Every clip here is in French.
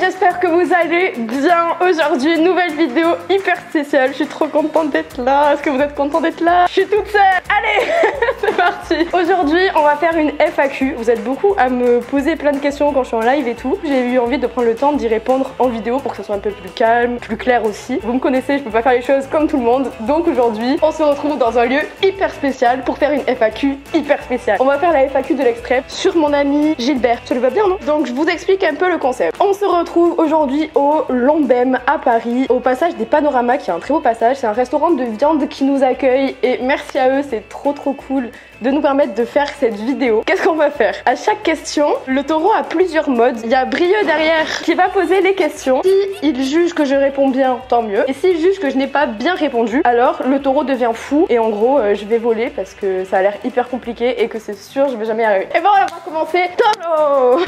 j'espère que vous allez bien. Aujourd'hui, nouvelle vidéo hyper spéciale. Je suis trop contente d'être là. Est-ce que vous êtes content d'être là? Je suis toute seule. Allez, c'est parti. Aujourd'hui, on va faire une FAQ. Vous êtes beaucoup à me poser plein de questions quand je suis en live et tout. J'ai eu envie de prendre le temps d'y répondre en vidéo pour que ça soit un peu plus calme, plus clair aussi. Vous me connaissez, je peux pas faire les choses comme tout le monde. Donc aujourd'hui, on se retrouve dans un lieu hyper spécial pour faire une FAQ hyper spéciale. On va faire la FAQ de l'extrême sur mon ami Gilbert. Ça lui va bien, non? Donc je vous explique un peu le concept. On se retrouve aujourd'hui au Lombem à Paris, au passage des Panoramas, qui est un très beau passage. C'est un restaurant de viande qui nous accueille et merci à eux, c'est trop cool de nous permettre de faire cette vidéo. Qu'est-ce qu'on va faire? À chaque question, le taureau a plusieurs modes. Il y a Brieux derrière qui va poser les questions. Si il juge que je réponds bien, tant mieux. Et s'il juge que je n'ai pas bien répondu, alors le taureau devient fou et en gros je vais voler parce que ça a l'air hyper compliqué et que c'est sûr je vais jamais y arriver. Et bon, on va commencer. Taureau!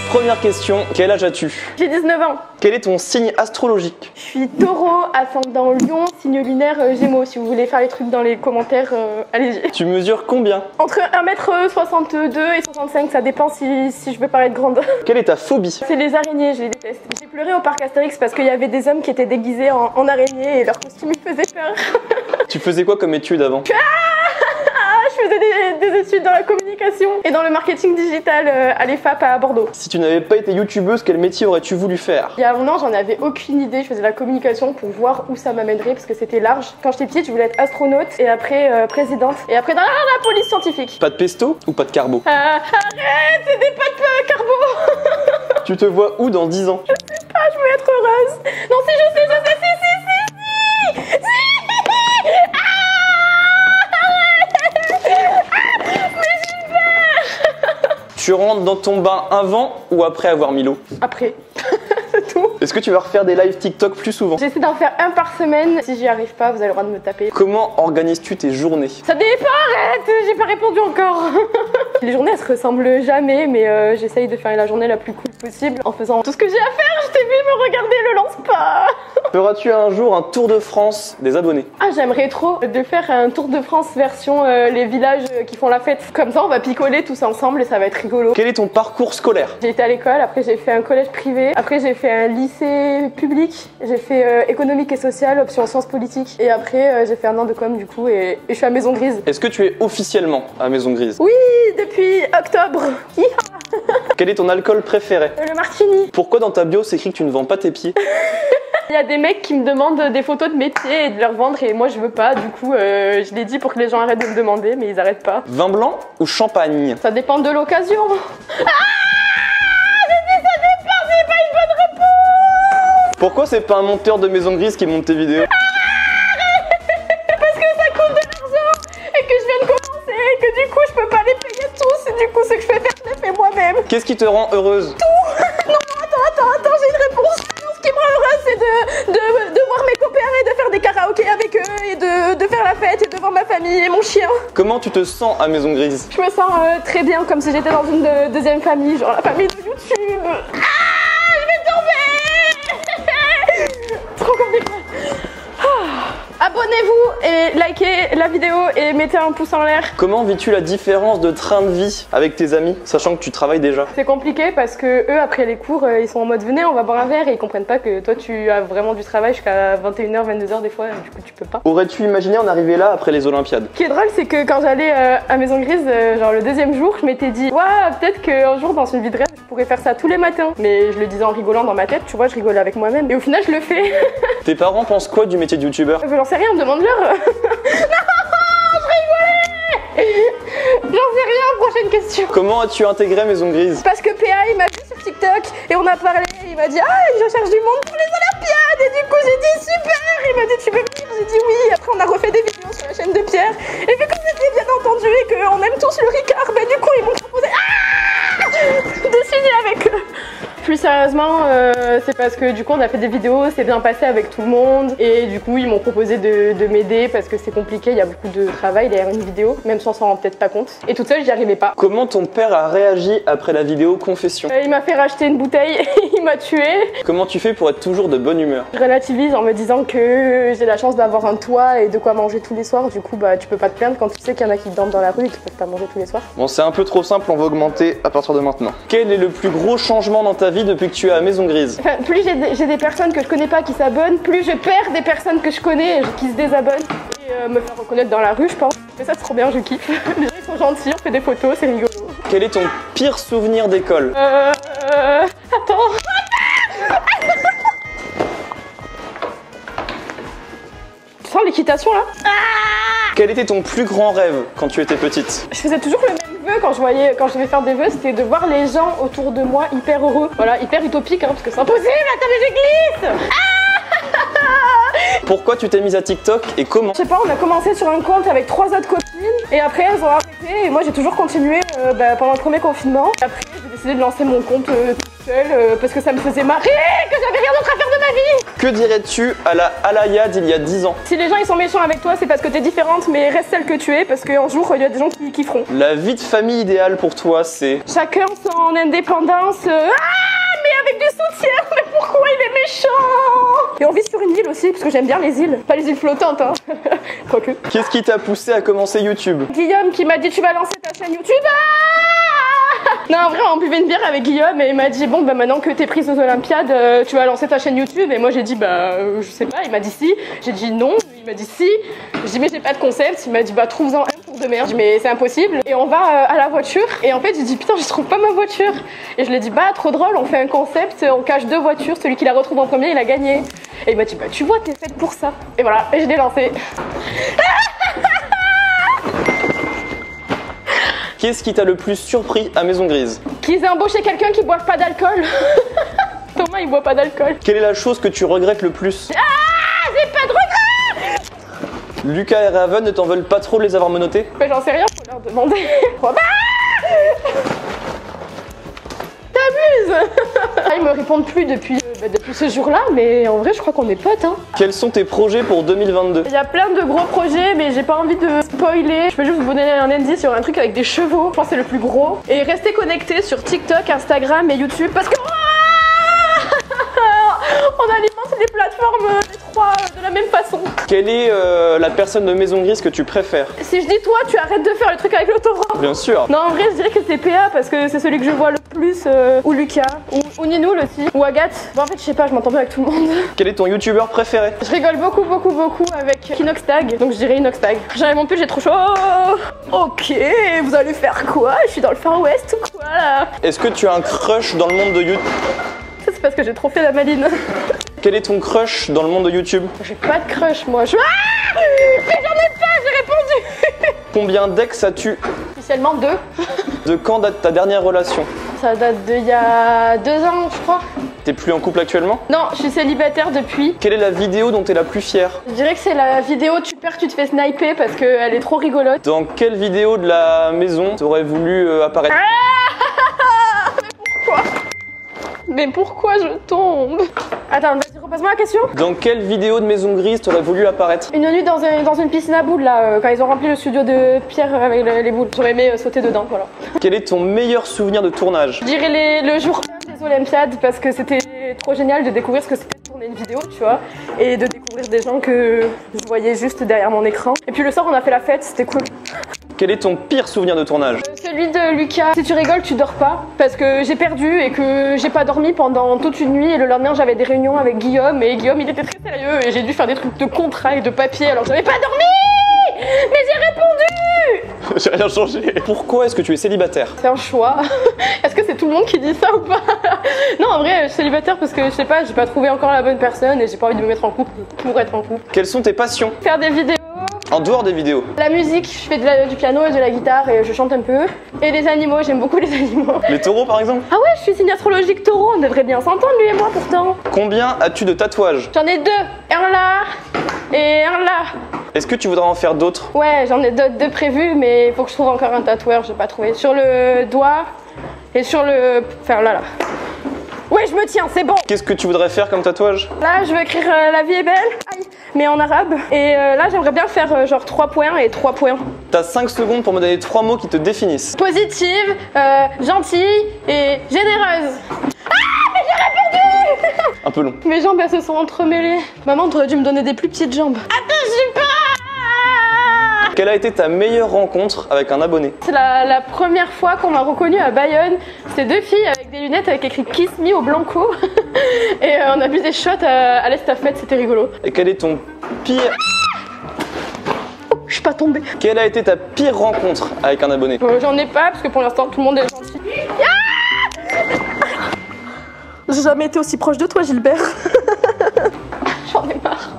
Première question, quel âge as-tu? J'ai 19 ans. Quel est ton signe astrologique? Je suis taureau, ascendant lion, signe lunaire gémeaux. Si vous voulez faire les trucs dans les commentaires, allez-y. Tu mesures combien? Entre 1m62 et 65, ça dépend si je veux paraître grande. Quelle est ta phobie? C'est les araignées, je les déteste. J'ai pleuré au parc Astérix parce qu'il y avait des hommes qui étaient déguisés en araignées et leur costume me faisait peur. Tu faisais quoi comme étude avant? Je faisais des études dans la communication et dans le marketing digital à l'EFAP à Bordeaux. Si tu n'avais pas été youtubeuse, quel métier aurais-tu voulu faire? Il y a un an, j'en avais aucune idée. Je faisais la communication pour voir où ça m'amènerait parce que c'était large. Quand j'étais petite, je voulais être astronaute et après présidente et après dans la police scientifique. Pas de pesto ou pas de carbo? Arrête, c'est des pâtes carbo. Tu te vois où dans 10 ans? Je sais pas, je veux être heureuse. Non, si, je sais, si. Tu rentres dans ton bain avant ou après avoir mis l'eau? Après. C'est tout. Est-ce que tu vas refaire des lives TikTok plus souvent? J'essaie d'en faire un par semaine. Si j'y arrive pas, vous avez le droit de me taper. Comment organises-tu tes journées? Ça dépend, arrête, j'ai pas répondu encore. Les journées elles se ressemblent jamais, mais j'essaye de faire la journée la plus cool possible en faisant tout ce que j'ai à faire. Je t'ai vu me regarder, le lance pas. Feras-tu un jour un tour de France des abonnés? Ah, j'aimerais trop de faire un tour de France version les villages qui font la fête. Comme ça on va picoler tous ensemble et ça va être rigolo. Quel est ton parcours scolaire? J'ai été à l'école, après j'ai fait un collège privé, après j'ai fait un lycée public, j'ai fait économique et social, option sciences politiques et après j'ai fait un an de com du coup et je suis à Maison Grise. Est-ce que tu es officiellement à Maison Grise? Oui, depuis octobre. Quel est ton alcool préféré? Le martini. Pourquoi dans ta bio c'est écrit que tu ne vends pas tes pieds? Il y a des mecs qui me demandent des photos de mes pieds et de leur vendre et moi je veux pas, du coup je l'ai dit pour que les gens arrêtent de me demander mais ils arrêtent pas. Vin blanc ou champagne? Ça dépend de l'occasion. J'ai dit ça dépend, c'est pas une bonne réponse. Pourquoi c'est pas un monteur de Maison Grise qui monte tes vidéos? Parce que ça coûte de l'argent et que je viens de commencer et que du coup je peux pas les payer tous et du coup ce que je fais faire je le fais moi-même. Qu'est-ce qui te rend heureuse? Tout. Non, attends, j'ai une réponse. Ce qui me rend heureuse c'est de voir mes copains et de faire des karaokés avec eux et de faire la fête et de voir ma famille et mon chien. Comment tu te sens à Maison Grise? Je me sens très bien, comme si j'étais dans une deuxième famille, genre la famille de YouTube. Ah, je vais tomber. Trop compliqué. Abonnez-vous et likez la vidéo et mettez un pouce en l'air. Comment vis-tu la différence de train de vie avec tes amis, sachant que tu travailles déjà? C'est compliqué parce que eux après les cours ils sont en mode venez on va boire un verre et ils comprennent pas que toi tu as vraiment du travail jusqu'à 21h, 22h des fois, du coup tu peux pas. Aurais-tu imaginé en arriver là après les Olympiades? Ce qui est drôle c'est que quand j'allais à Maison Grise, genre le deuxième jour je m'étais dit waouh peut-être qu'un jour dans une vie de rêve je pourrais faire ça tous les matins. Mais je le disais en rigolant dans ma tête, tu vois, je rigolais avec moi-même et au final je le fais. Tes parents pensent quoi du métier de youtubeur? J'en sais rien, demande-leur. Non, je rigolais. J'en sais rien, prochaine question. Comment as-tu intégré Maison Grise? Parce que PA il m'a vu sur TikTok et on a parlé, il m'a dit ah je cherche du monde pour les Olympiades et du coup j'ai dit super, il m'a dit tu peux venir, j'ai dit oui, après on a refait des vidéos sur la chaîne de Pierre et vu qu'on était bien entendu et qu'on aime tous le Ricard, bah du coup ils m'ont proposé de signer avec eux. Plus sérieusement, c'est parce que du coup on a fait des vidéos, c'est bien passé avec tout le monde et du coup ils m'ont proposé de m'aider parce que c'est compliqué, il y a beaucoup de travail derrière une vidéo, même si on s'en rend peut-être pas compte. Et toute seule j'y arrivais pas. Comment ton père a réagi après la vidéo confession? Il m'a fait racheter une bouteille, il m'a tué. Comment tu fais pour être toujours de bonne humeur? Je relativise en me disant que j'ai la chance d'avoir un toit et de quoi manger tous les soirs, du coup bah tu peux pas te plaindre quand tu sais qu'il y en a qui dorment dans la rue et qui peuvent pas manger tous les soirs. Bon, c'est un peu trop simple, on va augmenter à partir de maintenant. Quel est le plus gros changement dans ta vie depuis que tu es à Maison Grise? Enfin, plus j'ai des personnes que je connais pas qui s'abonnent, plus je perds des personnes que je connais qui se désabonnent. Et me faire reconnaître dans la rue, je pense. Mais ça c'est trop bien, je kiffe. Les gens ils sont gentils, on fait des photos, c'est rigolo. Quel est ton pire souvenir d'école? Attends. Tu sens l'équitation là? Quel était ton plus grand rêve quand tu étais petite? Je faisais toujours le même vœu quand je devais faire des vœux, c'était de voir les gens autour de moi hyper heureux. Voilà, hyper utopique hein, parce que c'est impossible, attendez je glisse. Pourquoi tu t'es mise à TikTok et comment? Je sais pas, on a commencé sur un compte avec 3 autres copines et après elles ont arrêté et moi j'ai toujours continué pendant le premier confinement. Et après j'ai décidé de lancer mon compte toute seule parce que ça me faisait marrer, que j'avais rien d'autre à faire de ma vie. Que dirais-tu à la Alaya d'il y a 10 ans? Si les gens ils sont méchants avec toi c'est parce que t'es différente mais reste celle que tu es parce qu'un jour il y a des gens qui kifferont. La vie de famille idéale pour toi c'est? Chacun son indépendance. Mais avec du soutien, mais pourquoi il est méchant? Et on vit sur une île aussi, parce que j'aime bien les îles. Pas les îles flottantes, hein. Quoique. Qu'est-ce qui t'a poussé à commencer YouTube? Guillaume qui m'a dit tu vas lancer ta chaîne YouTube. Non, en vrai, on buvait une bière avec Guillaume et il m'a dit bon, bah maintenant que t'es prise aux Olympiades, tu vas lancer ta chaîne YouTube. Et moi j'ai dit bah je sais pas. Il m'a dit si. J'ai dit non. Il m'a dit si. J'ai dit mais j'ai pas de concept. Il m'a dit bah trouve-en un pour de merde. J'ai dit mais c'est impossible. Et on va à la voiture. Et en fait j'ai dit putain je trouve pas ma voiture. Et je lui ai dit bah trop drôle, on fait un concept, on cache 2 voitures. Celui qui la retrouve en premier il a gagné. Et il m'a dit bah tu vois t'es faite pour ça. Et voilà. Et je l'ai lancé. Qu'est-ce qui t'a le plus surpris à Maison Grise? Qu'ils aient embauché quelqu'un qui boive pas d'alcool. Thomas il boit pas d'alcool. Quelle est la chose que tu regrettes le plus? Ah j'ai pas de regret. Lucas et Raven ne t'en veulent pas trop de les avoir menottés? Mais j'en sais rien, faut leur demander. T'abuses. Ils me répondent plus depuis ce jour-là, mais en vrai je crois qu'on est potes hein. Quels sont tes projets pour 2022? Il y a plein de gros projets mais j'ai pas envie de spoiler. Je peux juste vous donner un indice sur un truc avec des chevaux, je pense que c'est le plus gros. Et restez connectés sur TikTok, Instagram et YouTube parce que on alimente les plateformes les 3 de la même façon. Quelle est la personne de Maison Grise que tu préfères? Si je dis toi, tu arrêtes de faire le truc avec l'autorang. Bien sûr. Non, en vrai, je dirais que c'est PA parce que c'est celui que je vois le plus. Ou Lucas, ou Ninoul aussi, ou Agathe. Bon, en fait, je sais pas, je m'entends bien avec tout le monde. Quel est ton youtubeur préféré? Je rigole beaucoup avec Inoxtag, donc je dirais Inoxtag. J'arrive mon pull, j'ai trop chaud. Ok, vous allez faire quoi? Je suis dans le Far West ou quoi là? Est-ce que tu as un crush dans le monde de YouTube? Ça, c'est parce que j'ai trop fait la maline. Quel est ton crush dans le monde de YouTube? J'ai pas de crush, moi. Ah mais j'en ai pas, j'ai répondu. Combien d'ex as-tu? Officiellement 2. De quand date ta dernière relation? Ça date d'il y a 2 ans, je crois. T'es plus en couple actuellement? Non, je suis célibataire depuis. Quelle est la vidéo dont t'es la plus fière? Je dirais que c'est la vidéo tu perds, tu te fais sniper parce qu'elle est trop rigolote. Dans quelle vidéo de la maison t'aurais voulu apparaître? Mais pourquoi je tombe? Attends, vas-y, repasse-moi la question. Dans quelle vidéo de Maison Grise t'aurais voulu apparaître? Une nuit dans une piscine à boules là, quand ils ont rempli le studio de Pierre avec les boules. J'aurais aimé sauter dedans, voilà. Quel est ton meilleur souvenir de tournage? Je dirais le jour des Olympiades parce que c'était trop génial de découvrir ce que c'était de tourner une vidéo, tu vois, et de découvrir des gens que je voyais juste derrière mon écran. Et puis le soir on a fait la fête, c'était cool. Quel est ton pire souvenir de tournage? Celui de Lucas. Si tu rigoles, tu dors pas. Parce que j'ai perdu et que j'ai pas dormi pendant toute une nuit. Et le lendemain, j'avais des réunions avec Guillaume. Et Guillaume, il était très sérieux. Et j'ai dû faire des trucs de contrat et de papier. Alors j'avais pas dormi. Mais j'ai répondu. J'ai rien changé. Pourquoi est-ce que tu es célibataire? C'est un choix. Est-ce que c'est tout le monde qui dit ça ou pas? Non, en vrai, je suis célibataire parce que je sais pas, j'ai pas trouvé encore la bonne personne. Et j'ai pas envie de me mettre en couple pour être en couple. Quelles sont tes passions? Faire des vidéos. En dehors des vidéos? La musique, je fais du piano et de la guitare et je chante un peu. Et les animaux, j'aime beaucoup les animaux. Les taureaux par exemple? Ah ouais, je suis signe astrologique taureau, on devrait bien s'entendre lui et moi pourtant. Combien as-tu de tatouages? J'en ai 2, un là et un là. Est-ce que tu voudrais en faire d'autres? Ouais, j'en ai 2 prévus, mais il faut que je trouve encore un tatoueur, j'ai pas trouvé. Sur le doigt et sur le... Enfin là. Ouais, je me tiens, c'est bon. Qu'est-ce que tu voudrais faire comme tatouage? Là, je veux écrire la vie est belle, aïe, mais en arabe. Et là, j'aimerais bien faire genre 3 points et 3 points. T'as 5 secondes pour me donner 3 mots qui te définissent. Positive, gentille et généreuse. Ah, j'ai répondu. Un peu long. Mes jambes, elles se sont entremêlées. Maman, t'aurais dû me donner des plus petites jambes. Attends, je sais pas. Quelle a été ta meilleure rencontre avec un abonné? C'est la première fois qu'on m'a reconnue à Bayonne. C'était 2 filles avec des lunettes avec écrit Kiss Me au blanco. Et on a bu des shots à l'estafette, c'était rigolo. Et quel est ton pire... Oh, je suis pas tombée. Quelle a été ta pire rencontre avec un abonné? J'en ai pas parce que pour l'instant tout le monde est gentil. Ah, j'ai jamais été aussi proche de toi, Gilbert. J'en ai marre.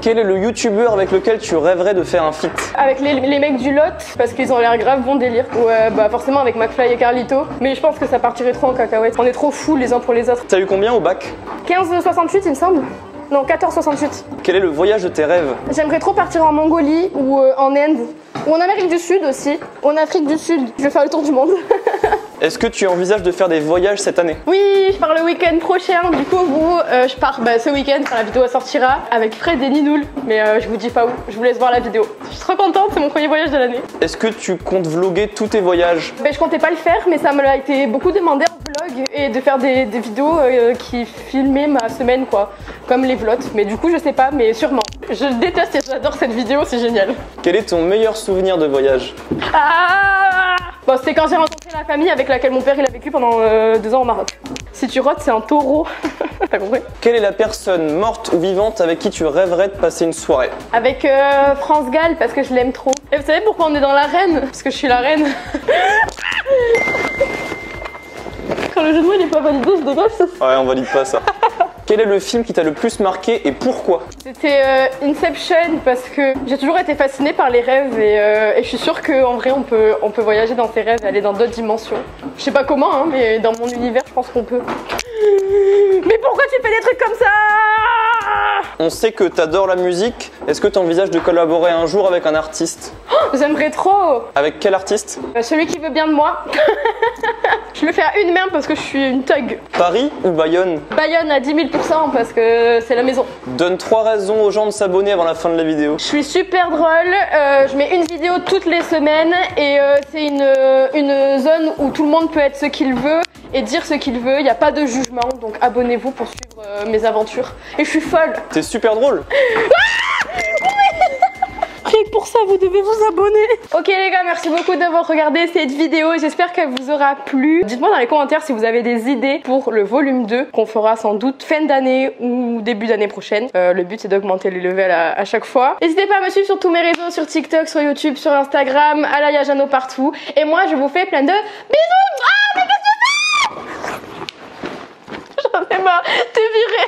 Quel est le youtubeur avec lequel tu rêverais de faire un feat? Avec les mecs du Lot, parce qu'ils ont l'air grave bon délire. Ouais, bah forcément avec McFly et Carlito. Mais je pense que ça partirait trop en cacahuète. On est trop fous les uns pour les autres. T'as eu combien au bac? 15,68 il me semble. Non, 14,68. Quel est le voyage de tes rêves? J'aimerais trop partir en Mongolie ou en Inde. Ou en Amérique du Sud aussi. Ou en Afrique du Sud. Je vais faire le tour du monde. Est-ce que tu envisages de faire des voyages cette année? Oui, je pars le week-end prochain. Du coup, je pars ce week-end quand la vidéo sortira avec Fred et Ninoul. Mais je vous dis pas où. Je vous laisse voir la vidéo. Je suis trop contente, c'est mon premier voyage de l'année. Est-ce que tu comptes vlogger tous tes voyages? Je comptais pas le faire, mais ça me l'a été beaucoup demandé en vlog et de faire des vidéos qui filmaient ma semaine, quoi. Comme les vlogs. Mais du coup, je sais pas, mais sûrement. Je déteste et j'adore cette vidéo, c'est génial. Quel est ton meilleur souvenir de voyage? Ah bon, c'était quand j'ai rencontré la famille avec laquelle mon père il a vécu pendant 2 ans au Maroc. Si tu rotes, c'est un taureau. T'as compris? Quelle est la personne morte ou vivante avec qui tu rêverais de passer une soirée? Avec France Gall, parce que je l'aime trop. Et vous savez pourquoi on est dans l'arène? Parce que je suis la reine. Quand le jeu de mots il est pas validé, je dégage ça. Ouais, on valide pas ça. Quel est le film qui t'a le plus marqué et pourquoi? C'était Inception parce que j'ai toujours été fascinée par les rêves et je suis sûre qu'en vrai on peut voyager dans ses rêves et aller dans d'autres dimensions. Je sais pas comment hein, mais dans mon univers je pense qu'on peut. Mais pourquoi tu fais des trucs comme ça? On sait que t'adores la musique. Est-ce que tu envisages de collaborer un jour avec un artiste? Oh, j'aimerais trop. Avec quel artiste? Celui qui veut bien de moi. Je vais faire une merde parce que je suis une thug. Paris ou Bayonne? Bayonne à 10 000% parce que c'est la maison. Donne 3 raisons aux gens de s'abonner avant la fin de la vidéo. Je suis super drôle, je mets une vidéo toutes les semaines et c'est une zone où tout le monde peut être ce qu'il veut et dire ce qu'il veut, il n'y a pas de jugement, donc abonnez-vous pour suivre mes aventures. Et je suis folle. T'es super drôle. Rien que pour ça, vous devez vous abonner. Ok les gars, merci beaucoup d'avoir regardé cette vidéo. J'espère qu'elle vous aura plu. Dites-moi dans les commentaires si vous avez des idées pour le volume 2 qu'on fera sans doute fin d'année ou début d'année prochaine. Le but c'est d'augmenter les levels à chaque fois. N'hésitez pas à me suivre sur tous mes réseaux, sur TikTok, sur YouTube, sur Instagram, Alaya Jano partout. Et moi je vous fais plein de bisous. Ah mais qu'est-ce que tu fais? J'en ai marre, t'es viré.